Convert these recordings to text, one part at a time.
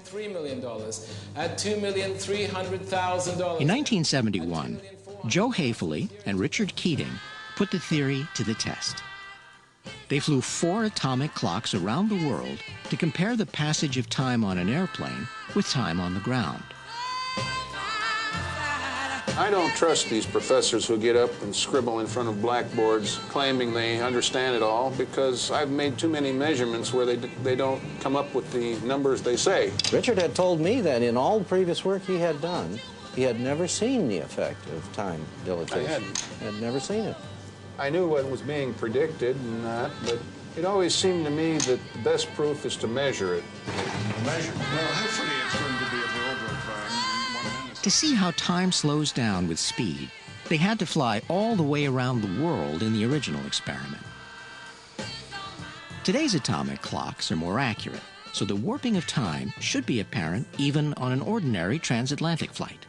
$3 million, at $2,300,000. In 1971, Joe Hafele and Richard Keating put the theory to the test. They flew 4 atomic clocks around the world to compare the passage of time on an airplane with time on the ground. I don't trust these professors who get up and scribble in front of blackboards claiming they understand it all, because I've made too many measurements where they don't come up with the numbers they say. Richard had told me that in all the previous work he had done, he had never seen the effect of time dilatation. I hadn't. Had never seen it. I knew what was being predicted and that, but it always seemed to me that the best proof is to measure it. Measure? Well, hopefully it's going to be of the order of 1 minute. To see how time slows down with speed, they had to fly all the way around the world in the original experiment. Today's atomic clocks are more accurate, so the warping of time should be apparent even on an ordinary transatlantic flight.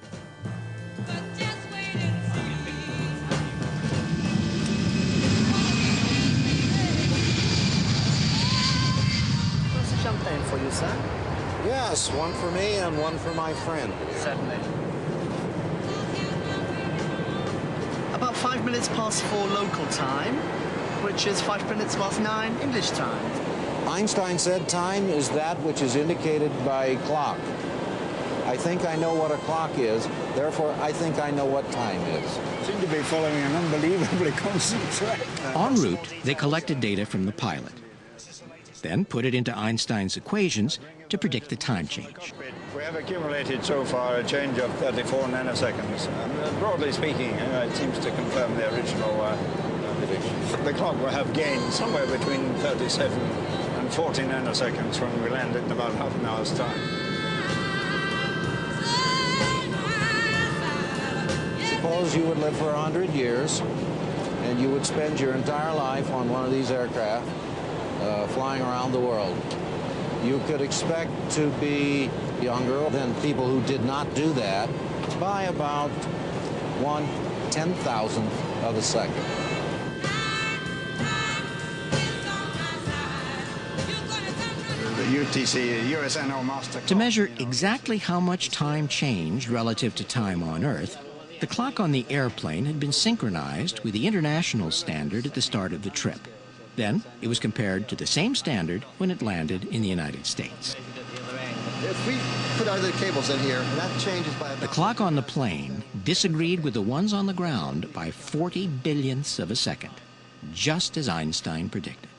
Champagne for you, sir? Yes, one for me and one for my friend. Certainly. About 5 minutes past 4 local time, which is 5 minutes past 9 English time. Einstein said time is that which is indicated by clock. I think I know what a clock is, therefore I think I know what time is. Seem to be following an unbelievably constant track. En route, they collected data from the pilot, then put it into Einstein's equations to predict the time change. We have accumulated so far a change of 34 nanoseconds. Broadly speaking, it seems to confirm the original prediction. The clock will have gained somewhere between 37 and 40 nanoseconds when we land in about half an hour's time. Suppose you would live for 100 years and you would spend your entire life on one of these aircraft flying around the world. You could expect to be younger than people who did not do that by about 1/10,000th of a second. The UTC, USNO Master To measure exactly how much time changed relative to time on Earth, the clock on the airplane had been synchronized with the international standard at the start of the trip. Then it was compared to the same standard when it landed in the United States. If we put either cables in here, that changes by about... The clock on the plane disagreed with the ones on the ground by 40 billionths of a second, just as Einstein predicted.